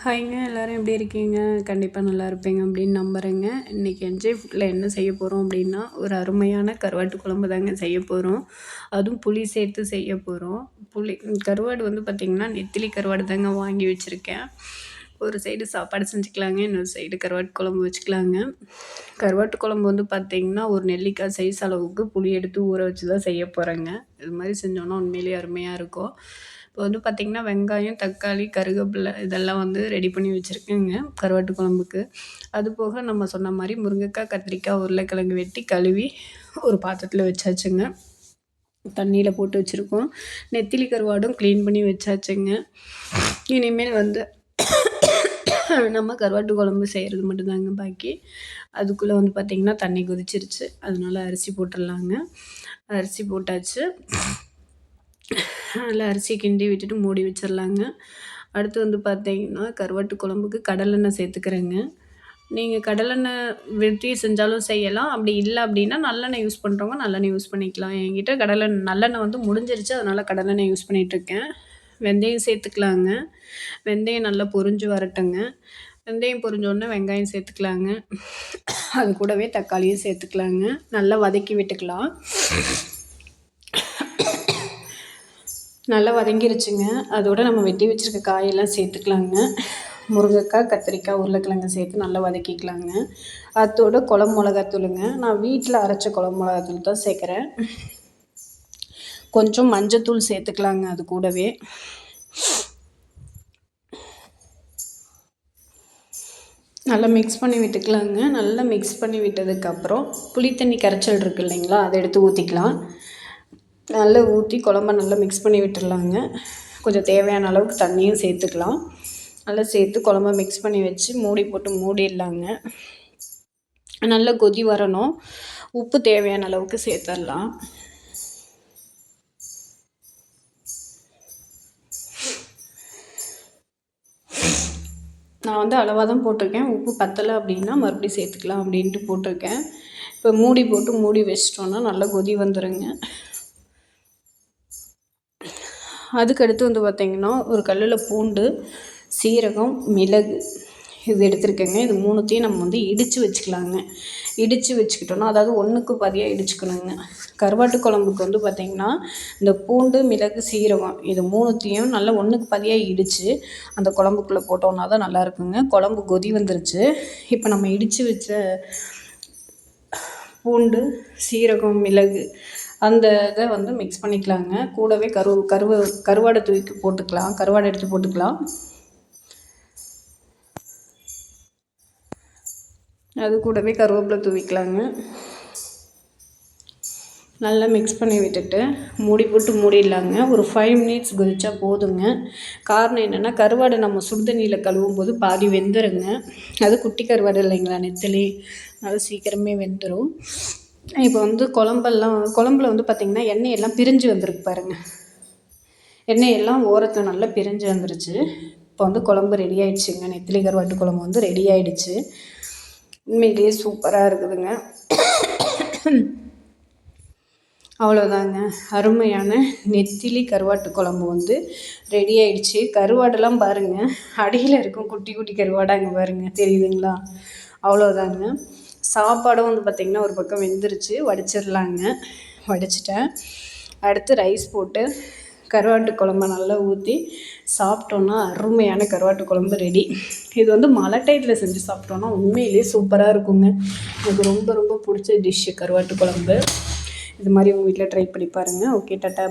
ஹாய்ங்க எல்லோரும் எப்படி இருக்கீங்க? கண்டிப்பாக நல்லா இருப்பீங்க அப்படின்னு நம்புகிறேங்க. இன்றைக்கி என்ஜாய் ஃபுட்டில் என்ன செய்ய போகிறோம் அப்படின்னா, ஒரு அருமையான கருவாட்டு குழம்பு தாங்க செய்ய போகிறோம். அதுவும் புளி சேர்த்து செய்ய போகிறோம். கருவாடு வந்து பார்த்திங்கன்னா, நெத்திலி கருவாடு தாங்க வாங்கி வச்சுருக்கேன். ஒரு சைடு சாப்பாடு செஞ்சுக்கலாங்க, இன்னொரு சைடு கருவாட்டு குழம்பு வச்சுக்கலாங்க. கருவாட்டு குழம்பு வந்து பார்த்திங்கன்னா, ஒரு நெல்லிக்காய் சைஸ் அளவுக்கு புளி எடுத்து ஊற வச்சு தான் செய்ய போகிறேங்க. இது மாதிரி செஞ்சோன்னா உண்மையிலேயே அருமையாக இருக்கும். இப்போ வந்து பார்த்திங்கன்னா, வெங்காயம், தக்காளி, கருவேப்பிலை இதெல்லாம் வந்து ரெடி பண்ணி வச்சுருக்கேங்க கருவாட்டு குழம்புக்கு. அது போக நம்ம சொன்ன மாதிரி முருங்கைக்காய், கத்திரிக்காய், உருளைக்கிழங்கு வெட்டி கழுவி ஒரு பாத்திரத்தில் வச்சாச்சுங்க. தண்ணியில் போட்டு வச்சுருக்கோம். நெத்திலி கருவாடும் க்ளீன் பண்ணி வச்சாச்சுங்க. இனிமேல் வந்து நம்ம கருவாட்டு குழம்பு செய்கிறது மட்டும்தாங்க பாக்கி. அதுக்குள்ளே வந்து பார்த்திங்கன்னா தண்ணி கொதிச்சிருச்சு, அதனால அரிசி போட்டுடலாங்க. அரிசி போட்டாச்சு. அதில் அரிசி கிண்டி விட்டுட்டு மூடி வச்சிடலாங்க. அடுத்து வந்து பார்த்திங்கன்னா, கருவாட்டு குழம்புக்கு கடலெண்ணெய் சேர்த்துக்கிறேங்க. நீங்கள் கடலெண்ணெய் விட்டு செஞ்சாலும் செய்யலாம். அப்படி இல்லை அப்படின்னா நல்லெண்ணெய் யூஸ் பண்ணுறவங்க நல்லெண்ணெய் யூஸ் பண்ணிக்கலாம். என்கிட்ட நல்லெண்ணெய் வந்து முடிஞ்சிருச்சு, அதனால் கடலெண்ணெய் யூஸ் பண்ணிகிட்ருக்கேன். வெந்தயம் சேர்த்துக்கலாங்க. வெந்தயம் நல்லா பொரிஞ்சு வரட்டுங்க. வெந்தயம் பொரிஞ்சோடனே வெங்காயம் சேர்த்துக்கலாங்க. அது கூடவே தக்காளியும் சேர்த்துக்கலாங்க. நல்லா வதக்கி விட்டுக்கலாம். நல்லா வதங்கிருச்சுங்க. அதோட நம்ம வெட்டி வச்சுருக்க காயெல்லாம் சேர்த்துக்கலாங்க. முருங்கைக்காய், கத்திரிக்காய், உருளைக்கிழங்கு சேர்த்து நல்லா வதக்கிக்கலாங்க. அதோட குழம்பு மிளகாத்தூளுங்க. நான் வீட்டில் அரைச்ச குழம்பு மிளகாத்தூள் தான் சேர்க்குறேன். கொஞ்சம் மஞ்சத்தூள் சேர்த்துக்கலாங்க அது கூடவே. நல்லா மிக்ஸ் பண்ணி விட்டுக்கலாங்க. நல்லா மிக்ஸ் பண்ணி விட்டதுக்கப்புறம் புளித்தண்ணி கரைச்சல் இருக்குது இல்லைங்களா, அதை எடுத்து ஊற்றிக்கலாம். நல்லா ஊற்றி குழம்ப நல்லா மிக்ஸ் பண்ணி விட்டுடலாங்க. கொஞ்சம் தேவையான அளவுக்கு தண்ணியும் சேர்த்துக்கலாம். நல்லா சேர்த்து குழம்ப மிக்ஸ் பண்ணி வச்சு மூடி போட்டு மூடிடலாங்க. நல்லா கொதி வரணும். உப்பு தேவையான அளவுக்கு சேர்த்துடலாம். நான் வந்து அளவாக தான் போட்டிருக்கேன். உப்பு பத்தலை அப்படின்னா மறுபடியும் சேர்த்துக்கலாம் அப்படின்ட்டு போட்டிருக்கேன். இப்போ மூடி போட்டு மூடி வச்சிட்டோன்னா நல்லா கொதி வந்துடுங்க. அதுக்கடுத்து வந்து பார்த்திங்கன்னா, ஒரு கல்லில் பூண்டு, சீரகம், மிளகு இது எடுத்துருக்கேங்க. இது மூணுத்தையும் நம்ம வந்து இடித்து வச்சுக்கலாங்க. இடித்து வச்சுக்கிட்டோன்னா, அதாவது ஒன்றுக்கு பாதியாக இடிச்சுக்கணுங்க. கருவாட்டு குழம்புக்கு வந்து பார்த்திங்கன்னா, இந்த பூண்டு, மிளகு, சீரகம் இது மூணுத்தையும் நல்லா ஒன்றுக்கு பாதியாக இடித்து அந்த குழம்புக்குள்ளே போட்டோன்னா தான் நல்லாயிருக்குங்க. குழம்பு கொதி வந்துருச்சு. இப்போ நம்ம இடித்து வச்ச பூண்டு, சீரகம், மிளகு அந்த இதை வந்து மிக்ஸ் பண்ணிக்கலாங்க. கூடவே கருவாடை தூக்கி போட்டுக்கலாம். கருவாடை எடுத்து போட்டுக்கலாம். அது கூடவே கருவேப்பிலை தூவிக்கலாங்க. நல்லா மிக்ஸ் பண்ணி விட்டுட்டு மூடி போட்டு மூடிடலாங்க. ஒரு 5 மினிட்ஸ் கொதிச்சா போதுங்க. காரணம் என்னென்னா, கருவாடை நம்ம சுடுதண்ணியில் கழுவும் போது பாதி வெந்துருங்க. அது குட்டி கருவாடு இல்லைங்களா, நெத்திலி, அது சீக்கிரமே வெந்துடும். இப்போ வந்து குழம்புல வந்து பார்த்திங்கன்னா எண்ணெயெல்லாம் பிரிஞ்சு வந்திருக்கு பாருங்கள். எண்ணெயெல்லாம் ஓரத்தில் நல்லா பிரிஞ்சு வந்துருச்சு. இப்போ வந்து குழம்பு ரெடி ஆகிடுச்சுங்க. நெத்திலி கருவாட்டு குழம்பு வந்து ரெடி ஆகிடுச்சு. உண்மையிலேயே சூப்பராக இருக்குதுங்க. அவ்வளோதாங்க, அருமையான நெத்திலி கருவாட்டு குழம்பு வந்து ரெடி ஆகிடுச்சு. கருவாடெல்லாம் பாருங்கள், அடியில் இருக்கும் குட்டி குட்டி கருவாடாக அங்கே பாருங்கள், தெரியுதுங்களா? அவ்வளோதாங்க. சாப்பாடும் வந்து பார்த்திங்கன்னா ஒரு பக்கம் வெந்துருச்சு. வடிச்சிடலாங்க. வடிச்சிட்டேன். அடுத்து ரைஸ் போட்டு கருவாட்டு குழம்ப நல்லா ஊற்றி சாப்பிட்டோன்னா அருமையான கருவாட்டு குழம்பு ரெடி. இது வந்து மழை டைத்தில் செஞ்சு சாப்பிட்டோன்னா உண்மையிலேயே சூப்பராக இருக்குங்க. எனக்கு ரொம்ப ரொம்ப பிடிச்ச டிஷ்ஷு கருவாட்டு குழம்பு. இது மாதிரி உங்கள் வீட்டில் ட்ரை பண்ணி பாருங்கள். Okay, tata.